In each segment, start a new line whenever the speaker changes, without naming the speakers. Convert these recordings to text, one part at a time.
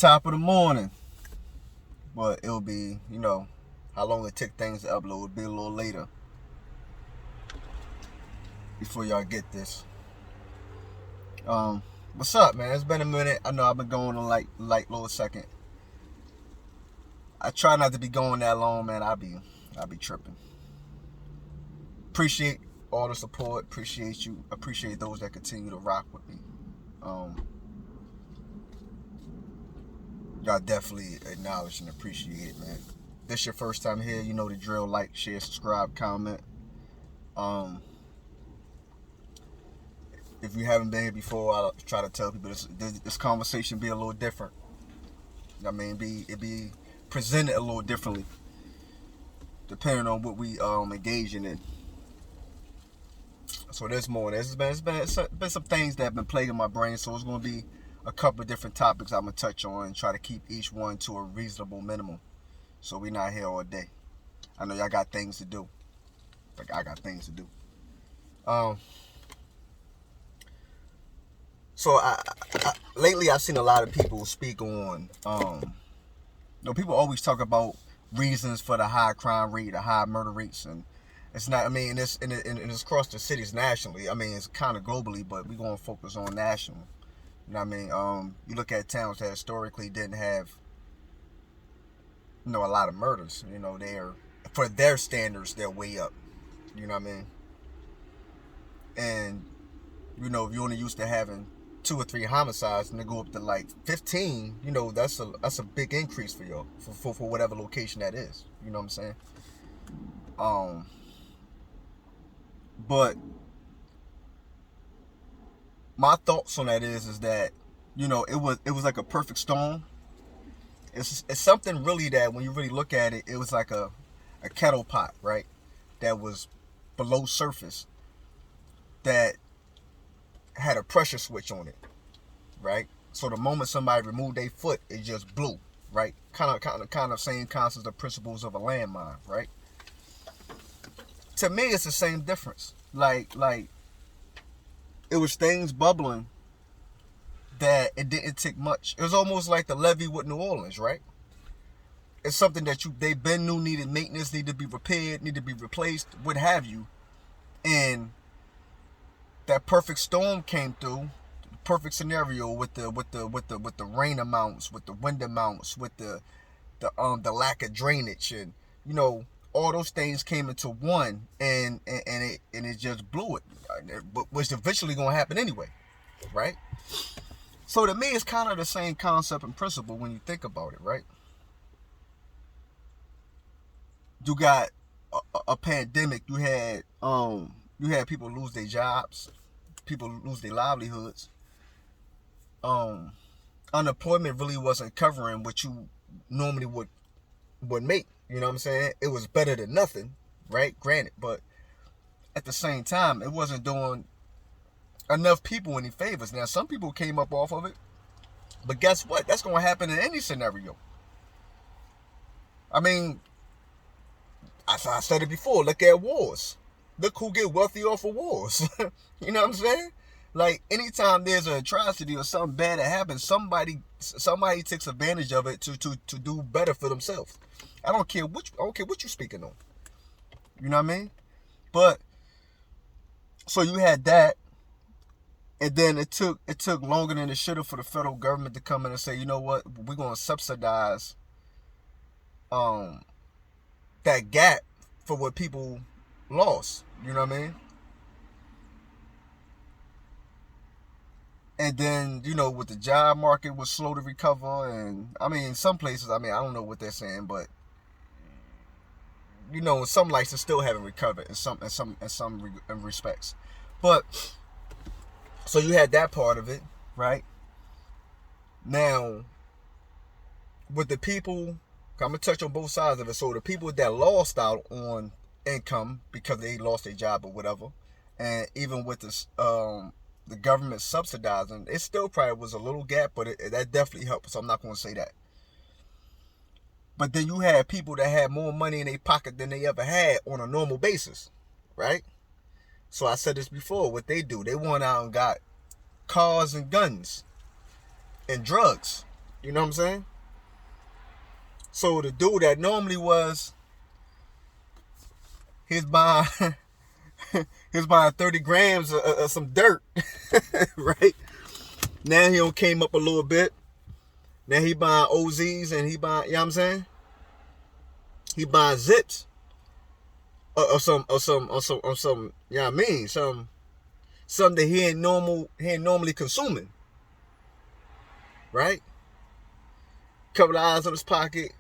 top of the morning. But it'll be, how long it take things to upload. It'll be a little later before y'all get this. What's up, man? It's been a minute. I know I've been going on like little second. I try not to be going that long, man. I'll be tripping. Appreciate all the support. Appreciate you. Appreciate those that continue to rock with me. Y'all definitely acknowledge and appreciate it, man. This your first time here, you know the drill. Like, share, subscribe, comment. If you haven't been here before, I'll try to tell people this conversation be a little different. I mean, it be presented a little differently, depending on what we engaging in. So this morning, it's been some things that have been plaguing my brain. So it's gonna be a couple of different topics I'm gonna touch on and try to keep each one to a reasonable minimum. So we're not here all day. I know y'all got things to do. Like I got things to do. So lately I've seen a lot of people speak on, people always talk about reasons for the high crime rate, the high murder rates, and it's not. I mean, it's across the cities nationally. I mean, it's kind of globally, but we're gonna focus on national. You know what I mean? You look at towns that historically didn't have, a lot of murders. They're, for their standards, they're way up. You know what I mean? And if you're only used to having 2 or 3 homicides and they go up to like 15, that's a big increase for y'all for whatever location that is. You know what I'm saying? But my thoughts on that is that it was like a perfect storm. It's something really that when you really look at it, it was like a kettle pot, right? That was below surface, that had a pressure switch on it, right? So the moment somebody removed their foot, it just blew, right? Kind of same concepts of principles of a landmine, right? To me, it's the same difference. Like it was things bubbling that it didn't take much. It was almost like the levee with New Orleans, right? It's something that they been knew needed maintenance, needed to be repaired, needed to be replaced, what have you, and that perfect storm came through, perfect scenario with the rain amounts, with the wind amounts, with the lack of drainage, and all those things came into one, and it just blew it, which eventually gonna happen anyway, right? So to me, it's kind of the same concept and principle when you think about it, right? You got a pandemic. You had people lose their jobs, people lose their livelihoods. Unemployment really wasn't covering what you normally would make. You know what I'm saying? It was better than nothing, right? Granted, but at the same time, it wasn't doing enough people any favors. Now, some people came up off of it, but guess what? That's going to happen in any scenario. I mean, I said it before. Look at wars. Look who get wealthy off of wars. You know what I'm saying? Like, anytime there's an atrocity or something bad that happens, somebody takes advantage of it to do better for themselves. I don't care what you're speaking on. You know what I mean? But so you had that, and then it took longer than it should have for the federal government to come in and say, you know what, we're gonna subsidize that gap for what people lost. You know what I mean? And then, with the job market was slow to recover, and I mean, some places, I don't know what they're saying, but some licenses still haven't recovered in some respects. But so you had that part of it, right? Now, with the people, I'm gonna touch on both sides of it. So the people that lost out on income because they lost their job or whatever, and even with this, the government subsidizing, it still probably was a little gap, but that definitely helped. So I'm not gonna say that. But then you had people that had more money in their pocket than they ever had on a normal basis, right? So I said this before, what they do, they went out and got cars and guns and drugs. You know what I'm saying? So the dude that normally was, he's buying, he's buying 30 grams of some dirt, right? Now he came up a little bit. Now he buying OZs and he buying, you know what I'm saying? He buying zips or some, you know what I mean? Something that he ain't normally consuming, right? Couple of eyes on his pocket,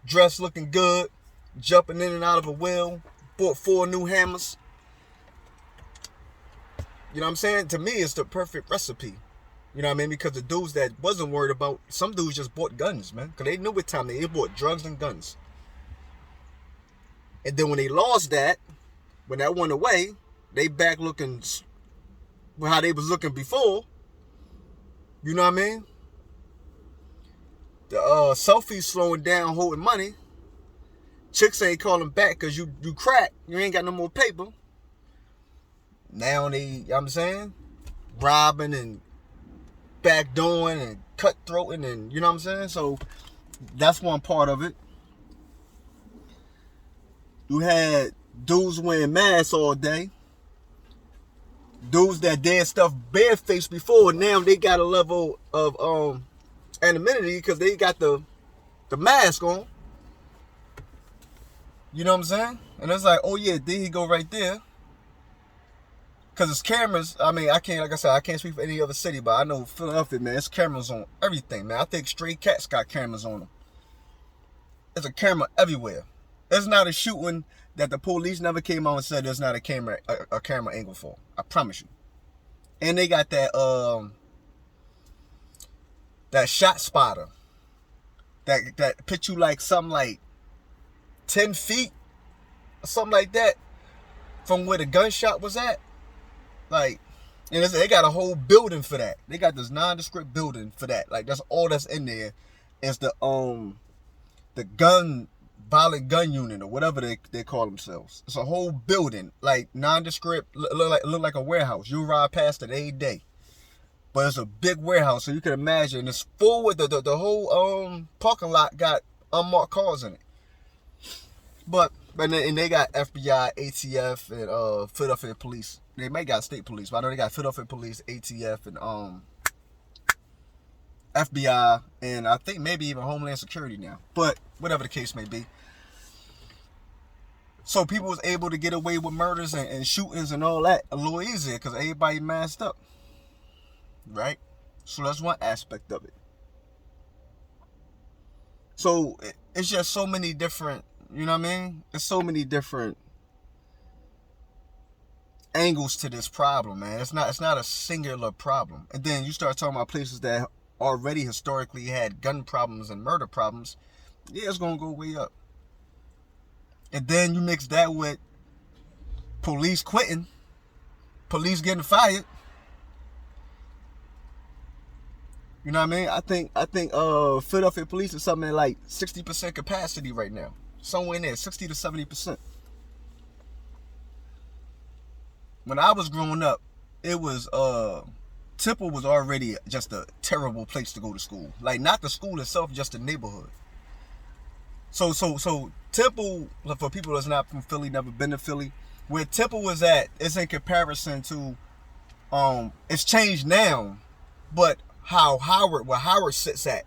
dressed looking good, jumping in and out of a wheel, bought 4 new hammers. You know what I'm saying? To me, it's the perfect recipe. You know what I mean? Because the dudes that wasn't worried about, some dudes just bought guns, man. Because they knew what time they bought drugs and guns. And then when they lost that, when that went away, they back looking how they was looking before. You know what I mean? The selfies slowing down, holding money. Chicks ain't calling back because you crack. You ain't got no more paper. Now they, you know what I'm saying? Robbing and backdooring and cutthroating and, you know what I'm saying? So that's one part of it. You had dudes wearing masks all day. Dudes that did stuff barefaced before, now they got a level of anonymity because they got the mask on. You know what I'm saying? And it's like, oh yeah, there he go right there. Because it's cameras. I mean, I can't, like I said, I can't speak for any other city, but I know Philadelphia, man, it's cameras on everything, man. I think Stray Cats got cameras on them. There's a camera everywhere. There's not a shooting that the police never came out and said there's not a camera angle for. I promise you. And they got that shot spotter that put you like something like 10 feet or something like that from where the gunshot was at. Like, and they got a whole building for that. They got this nondescript building for that. Like, that's all that's in there is the violent gun unit or whatever they call themselves. It's a whole building, like nondescript, look like a warehouse. You ride past it every day. But it's a big warehouse, so you can imagine it's full with the whole parking lot got unmarked cars in it. But they got FBI, ATF, and Philadelphia police. They may got state police, but I know they got Philadelphia police, ATF, and FBI, and I think maybe even Homeland Security now. But whatever the case may be. So people was able to get away with murders and shootings and all that a little easier because everybody masked up. Right? So that's one aspect of it. So it's just so many different, you know what I mean? There's so many different angles to this problem, man. It's not a singular problem. And then you start talking about places that already historically had gun problems and murder problems. Yeah, it's gonna go way up. And then you mix that with police quitting, police getting fired. You know what I mean? I think Philadelphia police is something like 60% capacity right now. Somewhere in there, 60 to 70%. When I was growing up, it was Temple was already just a terrible place to go to school. Like, not the school itself, just the neighborhood. So Temple, for people that's not from Philly, never been to Philly, where Temple was at is in comparison to, it's changed now, but where Howard sits at,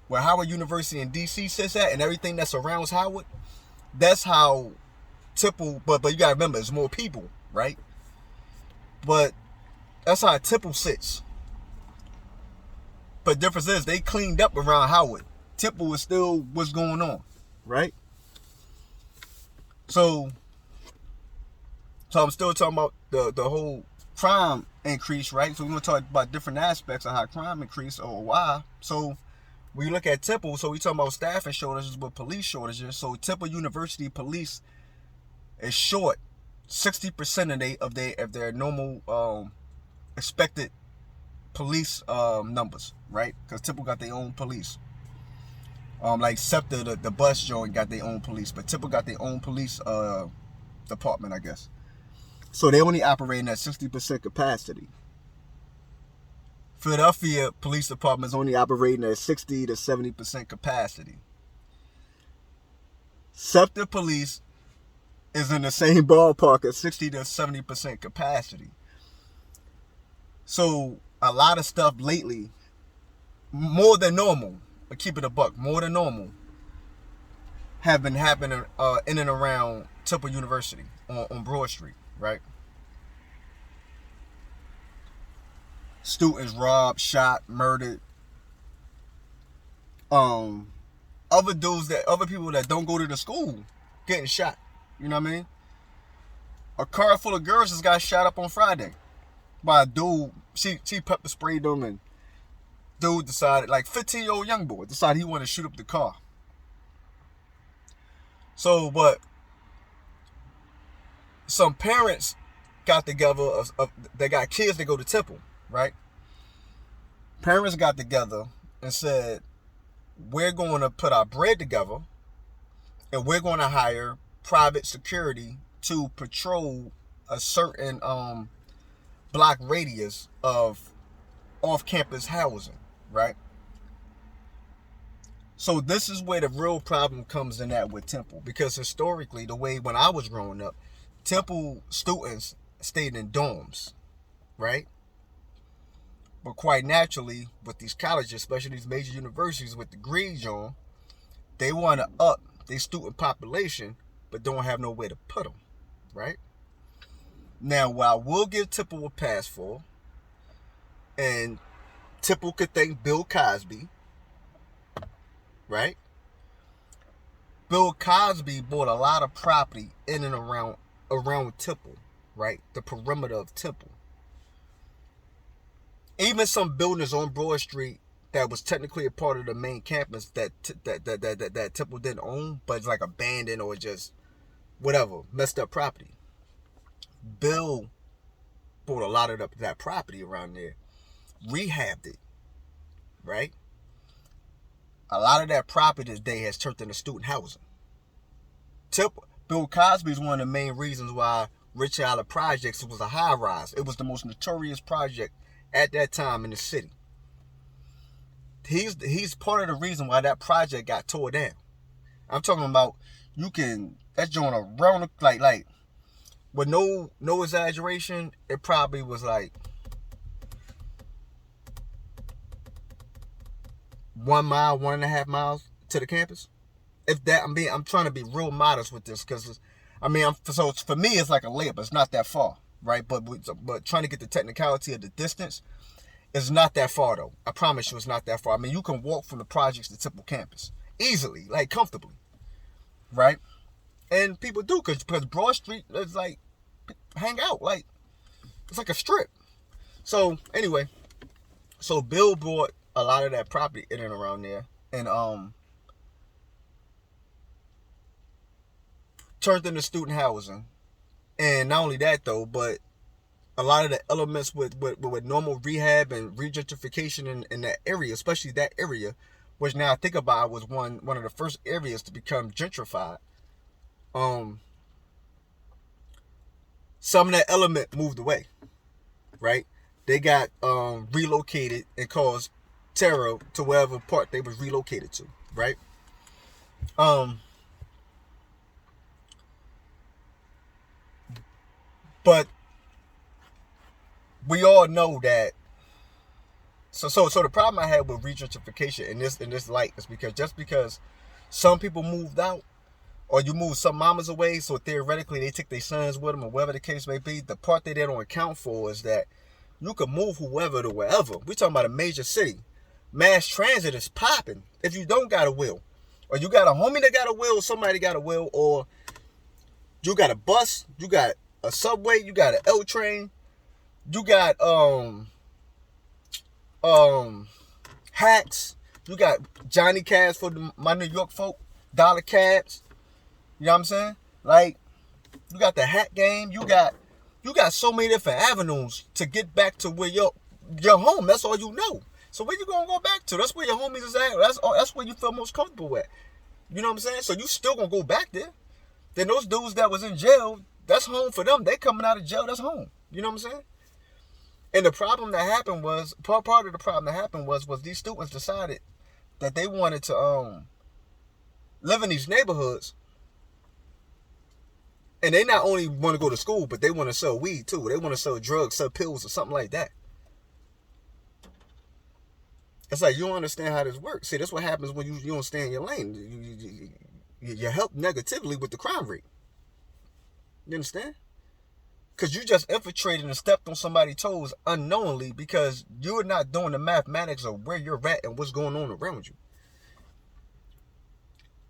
where Howard University in DC sits at, and everything that surrounds Howard, that's how Temple, but you gotta remember, it's more people, right? But that's how Temple sits. But the difference is they cleaned up around Howard. Temple was still what's going on, right? So I'm still talking about the whole crime increase, right? So we're going to talk about different aspects of how crime increased or why. So when you look at Temple, so we talking about staffing shortages with police shortages. So Temple University police is short 60% of their normal expected police numbers, right? Because Temple got their own police. Like SEPTA, the bus joint, got their own police, but Temple got their own police department, I guess. So they only operating at 60% capacity. Philadelphia Police Department is only operating at 60 to 70% capacity. SEPTA Police is in the same ballpark at 60 to 70% capacity. So a lot of stuff lately, more than normal, but keep it a buck, more than normal, have been happening in and around Temple University on Broad Street, right? Students robbed, shot, murdered. Other people that don't go to the school getting shot. You know what I mean? A car full of girls just got shot up on Friday by a dude. She pepper sprayed them, and dude decided, like 15-year-old young boy, decided he wanted to shoot up the car. So, but some parents got together, they got kids that go to Temple, right? Parents got together and said, we're going to put our bread together and we're going to hire private security to patrol a certain block radius of off-campus housing, right? So this is where the real problem comes in at with Temple, because historically, the way when I was growing up, Temple students stayed in dorms, right? But quite naturally, with these colleges, especially these major universities with degrees on, they want to up their student population, but don't have nowhere to put them, right? Now, what I will give Temple a pass for, and Temple could thank Bill Cosby, right? Bill Cosby bought a lot of property in and around Temple, right? The perimeter of Temple. Even some buildings on Broad Street that was technically a part of the main campus that Temple didn't own, but it's like abandoned or just whatever, messed up property. Bill bought a lot of that property around there, rehabbed it, right? A lot of that property today has turned into student housing. Bill Cosby is one of the main reasons why Rich Island Projects was a high rise. It was the most notorious project at that time in the city. He's part of the reason why that project got tore down. I'm talking about that's doing around like with no exaggeration, it probably was like 1 mile, 1.5 miles to the campus. If that, I'm trying to be real modest with this, because so for me it's like a layup. It's not that far, right? But trying to get the technicality of the distance, it's not that far though. I promise you, it's not that far. I mean, you can walk from the projects to Temple campus easily, like comfortably, right? And people do, because Broad Street is like hang out, like it's like a strip. So anyway, so Bill bought a lot of that property in and around there, and turned into student housing. And not only that though, but a lot of the elements with normal rehab and regentrification in that area, especially that area, which now I think about was one of the first areas to become gentrified. Some of that element moved away, right? They got relocated and caused terror to wherever part they was relocated to, right? But we all know that. So the problem I had with regentrification in this light is because just because some people moved out, or you move some mamas away, so theoretically they take their sons with them, or whatever the case may be, the part they don't account for is that you can move whoever to wherever. We're talking about a major city. Mass transit is popping if you don't got a will. Or you got a homie that got a will, somebody got a will, or you got a bus, you got a subway, you got an L train, you got hats, you got Johnny cabs for my New York folk, dollar cabs. You know what I'm saying? Like, you got the hat game, you got so many different avenues to get back to where your home. That's all you know. So where you gonna go back to? That's where your homies is at. That's where you feel most comfortable at. You know what I'm saying? So you still gonna go back there. Then those dudes that was in jail, that's home for them. They coming out of jail, that's home. You know what I'm saying? And the problem that happened was, part of the problem that happened was these students decided that they wanted to live in these neighborhoods, and they not only want to go to school, but they want to sell weed too. They want to sell drugs, sell pills, or something like that. It's like, you don't understand how this works. See, that's what happens when you don't stay in your lane. You help negatively with the crime rate. You understand? Because you just infiltrated and stepped on somebody's toes unknowingly, because you're not doing the mathematics of where you're at and what's going on around you.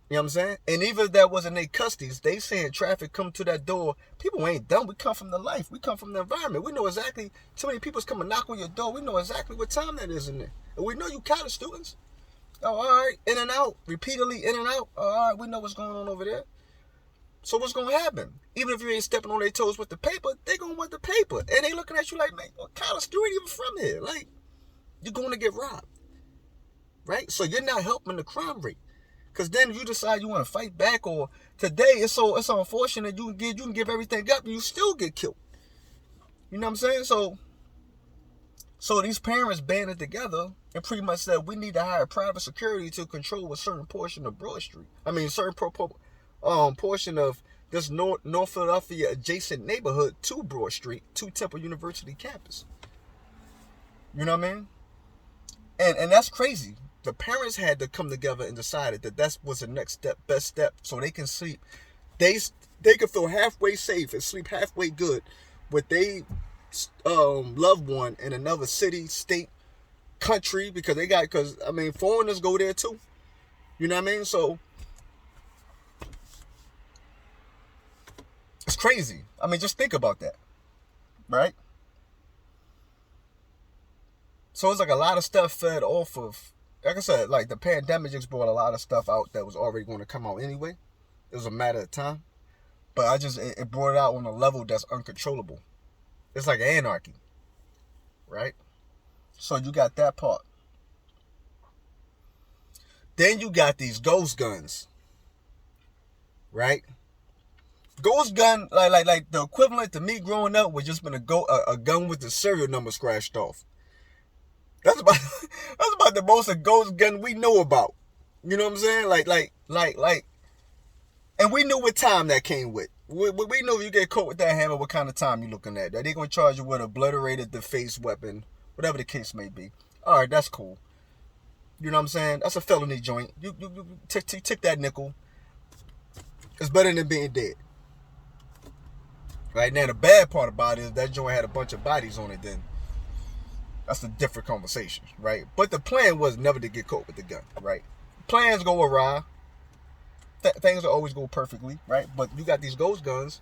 You know what I'm saying? And even if that wasn't their custodies, they saying traffic come to that door. People ain't dumb. We come from the life. We come from the environment. We know exactly, too many people's come and knock on your door. We know exactly what time that is in there. And we know you college students. Oh, all right. In and out. Repeatedly in and out. Oh, all right. We know what's going on over there. So what's going to happen? Even if you ain't stepping on their toes with the paper, they going to want the paper. And they looking at you like, man, what college student even from here? Like, you're going to get robbed. Right? So you're not helping the crime rate. Because then you decide you want to fight back, or today it's so unfortunate you can give everything up and you still get killed. You know what I'm saying? So these parents banded together and pretty much said, we need to hire private security to control a certain portion of Broad Street. I mean, a certain portion of this North Philadelphia adjacent neighborhood to Broad Street, to Temple University campus. You know what I mean? And that's crazy. The parents had to come together and decided that was the next step, best step, so they can sleep. They can feel halfway safe and sleep halfway good with they loved one in another city, state, country, because foreigners go there too. You know what I mean? So it's crazy. I mean, just think about that, right? So it's like a lot of stuff fed off of, like I said, like the pandemic just brought a lot of stuff out that was already going to come out anyway. It was a matter of time. But it brought it out on a level that's uncontrollable. It's like anarchy, right? So you got that part. Then you got these ghost guns, right? Ghost gun, like the equivalent to me growing up was just been a gun with the serial number scratched off. That's about the most a ghost gun we know about. You know what I'm saying? Like, and we knew what time that came with. We know if you get caught with that hammer, what kind of time you looking at. That they're gonna charge you with obliterated deface weapon, whatever the case may be. All right, that's cool. You know what I'm saying? That's a felony joint. You take that nickel. It's better than being dead. Right now, the bad part about it is that joint had a bunch of bodies on it. Then that's a different conversation, right? But the plan was never to get caught with the gun, right? Plans go awry. Things don't always go perfectly, right? But you got these ghost guns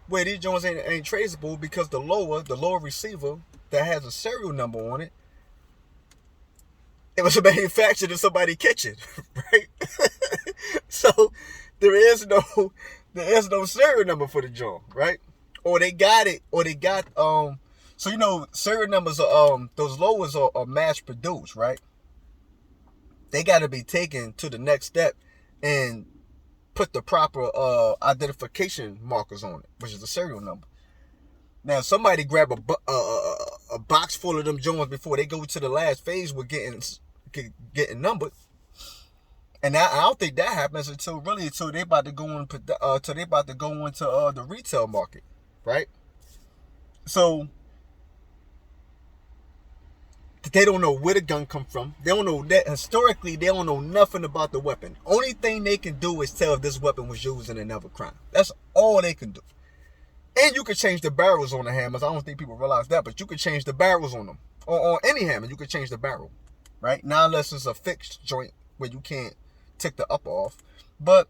where these joints ain't traceable because the lower receiver that has a serial number on it, it was manufactured in somebody's kitchen, right? So there is no serial number for the joint, right? Or they got so you know serial numbers are those lowers are mass produced, right? They got to be taken to the next step and put the proper identification markers on it, which is the serial number. Now, somebody grab a box full of them joints before they go to the last phase with getting numbered, and I don't think that happens until they about to go into the retail market, right? So they don't know where the gun come from. They don't know that historically. They don't know nothing about the weapon. Only thing they can do is tell if this weapon was used in another crime. That's all they can do. And you can change the barrels on the hammers. I don't think people realize that, but you can change the barrels on them. On any hammer, you can change the barrel, right? Now, unless it's a fixed joint where you can't take the upper off. But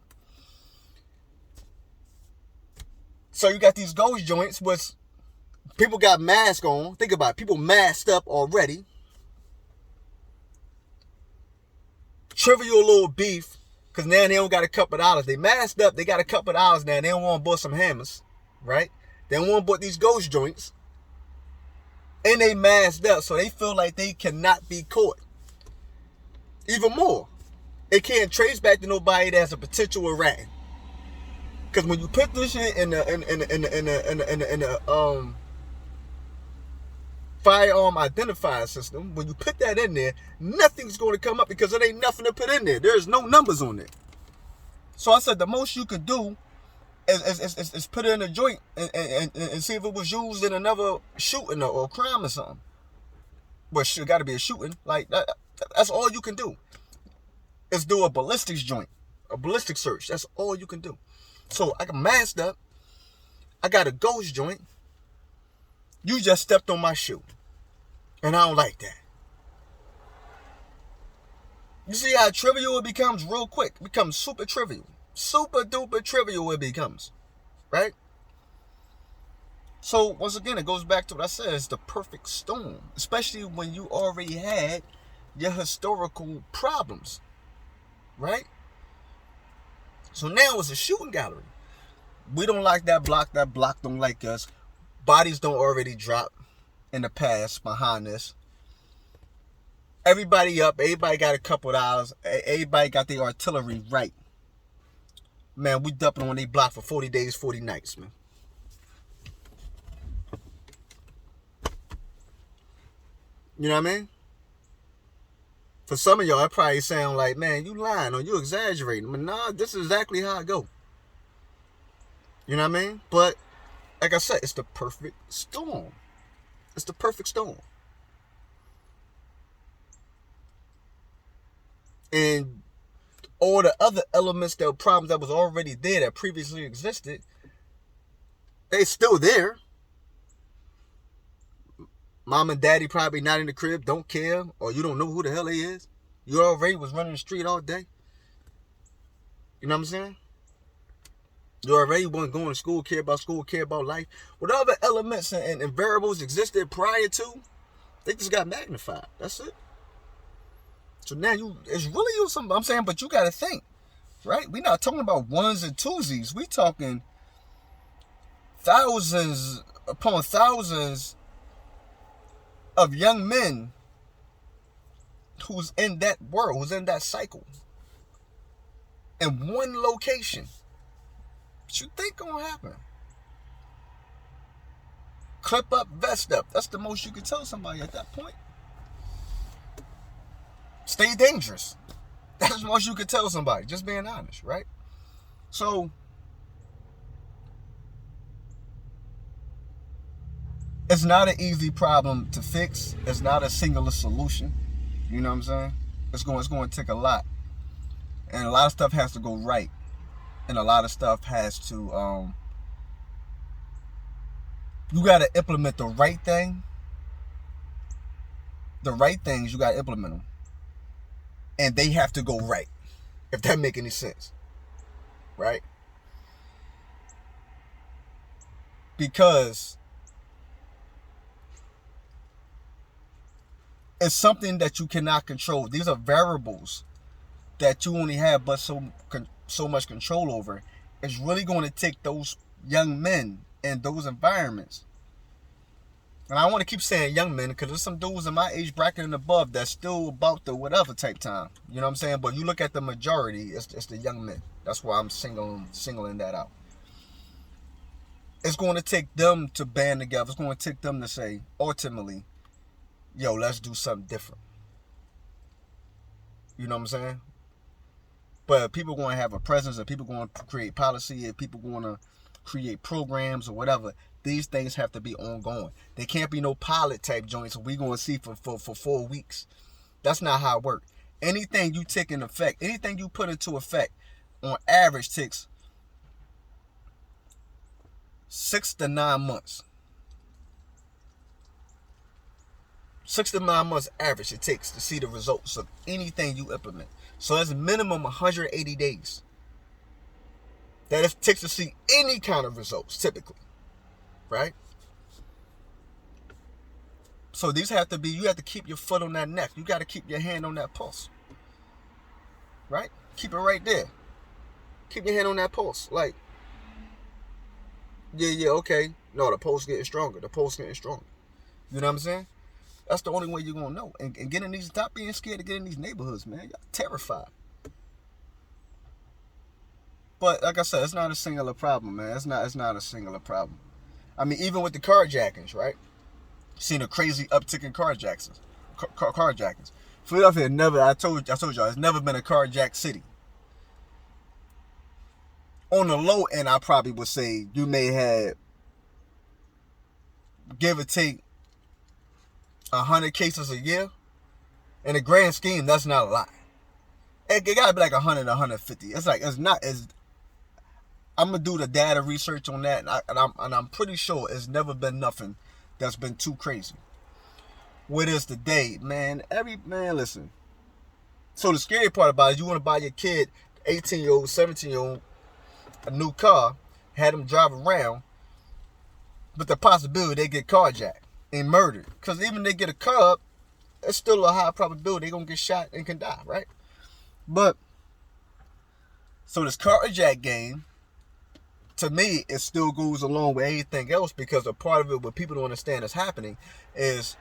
so you got these ghost joints, which people got masks on. Think about it. People masked up already. Trivial little beef, because now they don't got a couple of dollars. They masked up, they got a couple of dollars now. They don't want to bought some hammers, right? They don't want to bought these ghost joints. And they masked up, so they feel like they cannot be caught. Even more, they can't trace back to nobody that has a potential rat. Because when you put this shit in the firearm identifier system, when you put that in there, nothing's going to come up because it ain't nothing to put in there. There's no numbers on it. So I said the most you could do is put it in a joint and see if it was used in another shooting or crime or something. But it got to be a shooting. Like that's all you can do. Is do a ballistics joint, a ballistic search. That's all you can do. So I got masked up. I got a ghost joint. You just stepped on my shoe. And I don't like that. You see how trivial it becomes real quick. It becomes super trivial. Super duper trivial it becomes. Right? So once again, it goes back to what I said. It's the perfect storm. Especially when you already had your historical problems. Right? So now it's a shooting gallery. We don't like that block don't like us. Bodies don't already drop in the past behind this. Everybody up. Everybody got a couple of hours. Everybody got their artillery right. Man, we dumping on they block for 40 days, 40 nights, man. You know what I mean? For some of y'all, it probably sound like, man, you lying or you exaggerating. But nah, this is exactly how I go. You know what I mean? But, like I said, it's the perfect storm. It's the perfect storm. And all the other elements, the problems that was already there that previously existed, they still there. Mom and daddy probably not in the crib, don't care, or you don't know who the hell he is. You already was running the street all day. You know what I'm saying? You already wasn't going to school, care about life. Whatever elements and variables existed prior to, they just got magnified. That's it. So now it's really you something. I'm saying, but you got to think, right? We're not talking about ones and twosies. We talking thousands upon thousands of young men who's in that world, who's in that cycle, in one location. What you think gonna happen? Clip up, vest up. That's the most you can tell somebody at that point. Stay dangerous. That's the most you can tell somebody. Just being honest, right? So, it's not an easy problem to fix. It's not a singular solution. You know what I'm saying? It's going to take a lot. And a lot of stuff has to go right. And a lot of stuff has to, you got to implement the right thing. The right things, you got to implement them. And they have to go right. If that make any sense. Right? Because it's something that you cannot control. These are variables that you only have but so much control over. It's really going to take those young men in those environments. And I want to keep saying young men because there's some dudes in my age bracket and above that's still about the whatever type time. You know what I'm saying? But you look at the majority, it's the young men. That's why I'm singling that out. It's going to take them to band together. It's going to take them to say, ultimately, yo, let's do something different. You know what I'm saying? But people going to have a presence, and people going to create policy, and people going to create programs or whatever. These things have to be ongoing. There can't be no pilot type joints we going to see for 4 weeks. That's not how it works. Anything you take in effect, anything you put into effect, on average takes 6 to 9 months. 6 to 9 months average it takes to see the results of anything you implement. So that's minimum 180 days. That it takes to see any kind of results, typically. Right? So these have to be, you have to keep your foot on that neck. You got to keep your hand on that pulse. Right? Keep it right there. Keep your hand on that pulse. Like, yeah, okay. No, the pulse getting stronger. The pulse getting stronger. You know what I'm saying? That's the only way you're going to know. And getting these, stop being scared to get in these neighborhoods, man. Y'all terrified. But like I said, it's not a singular problem, man. It's not a singular problem. I mean, even with the carjackings, right? Seen a crazy uptick in carjackings. Philadelphia never. I told y'all, it's never been a carjacked city. On the low end, I probably would say you may have, give or take, 100 cases a year. In the grand scheme, that's not a lot. It gotta be like 100, 150. It's like, it's not as. I'm gonna do the data research on that, and I'm pretty sure it's never been nothing that's been too crazy. What is today, man? Listen. So the scary part about it is you want to buy your kid, 18-year-old, 17-year-old, a new car, have them drive around, but the possibility they get carjacked and murdered. Because even if they get a car, it's still a high probability they're gonna get shot and can die, right? But so this carjack game, to me, it still goes along with anything else, because a part of it, what people don't understand is happening, is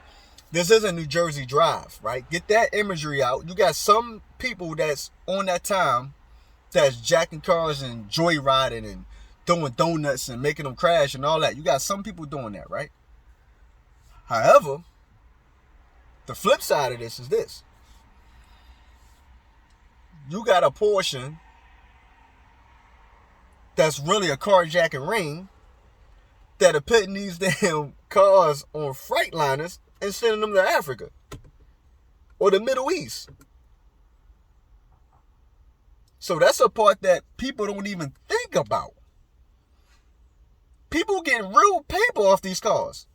this isn't New Jersey Drive, right? Get that imagery out. You got some people that's on that time that's jacking cars and joyriding and throwing donuts and making them crash and all that. You got some people doing that, right? However, the flip side of this is this. You got a portion that's really a carjacking ring that are putting these damn cars on Freightliners and sending them to Africa or the Middle East. So that's a part that people don't even think about. People getting real paper off these cars.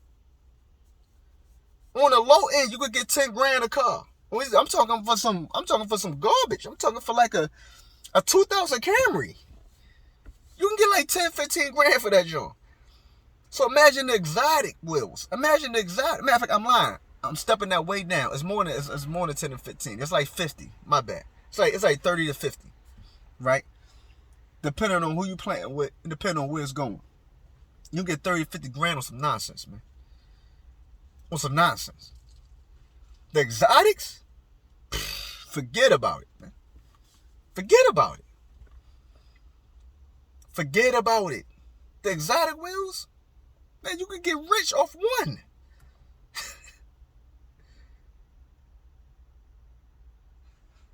On the low end, you could get 10 grand a car. I'm talking for some garbage. I'm talking for like a 2000 Camry. You can get like 10, 15 grand for that joint. So imagine the exotic wheels. Matter of fact, I'm lying. I'm stepping that way down. It's more than 10 and 15. It's like 50. My bad. It's like 30 to 50. Right? Depending on who you playing with, depending on where it's going. You get 30 to 50 grand on some nonsense, man. On some nonsense. The exotics? Forget about it, man. Forget about it. Forget about it. The exotic wheels? Man, you can get rich off one.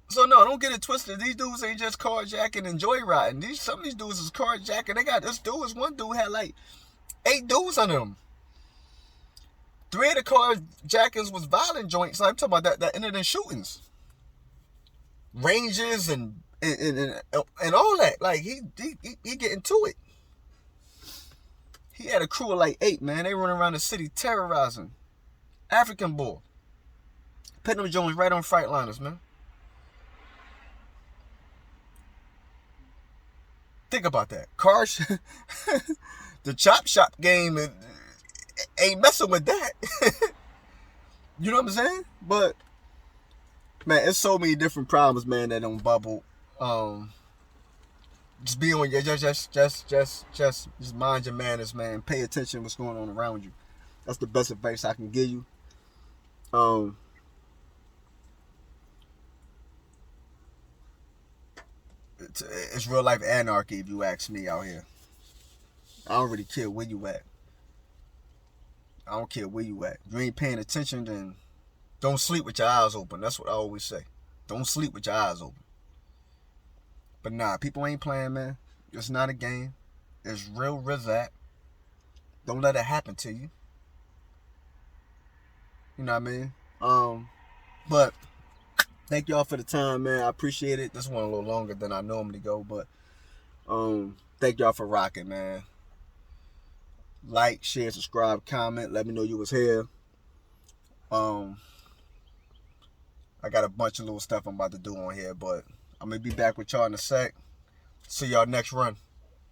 So no, don't get it twisted. These dudes ain't just carjacking and joyriding. Some of these dudes is carjacking. They got one dude had like 8 dudes under them. 3 of the carjackings was violent joints. So I'm talking about that ended in shootings. Ranges and all that. Like he getting to it. He had a crew of like 8, man. They running around the city terrorizing. African boy. Putting them joints right on Freightliners, man. Think about that. Cars, the chop shop game ain't messing with that. You know what I'm saying? But man, it's so many different problems, man, that don't bubble. Just be on your just mind your manners, man. Pay attention to what's going on around you. That's the best advice I can give you. It's real life anarchy, if you ask me, out here. I don't really care where you at. I don't care where you at. If you ain't paying attention, then don't sleep with your eyes open. That's what I always say. Don't sleep with your eyes open. But nah, people ain't playing, man. It's not a game. It's real Rizat. Don't let it happen to you. You know what I mean? But thank y'all for the time, man. I appreciate it. This one a little longer than I normally go, but thank y'all for rocking, man. Like, share, subscribe, comment. Let me know you was here. I got a bunch of little stuff I'm about to do on here, but I'm gonna be back with y'all in a sec. See y'all next run.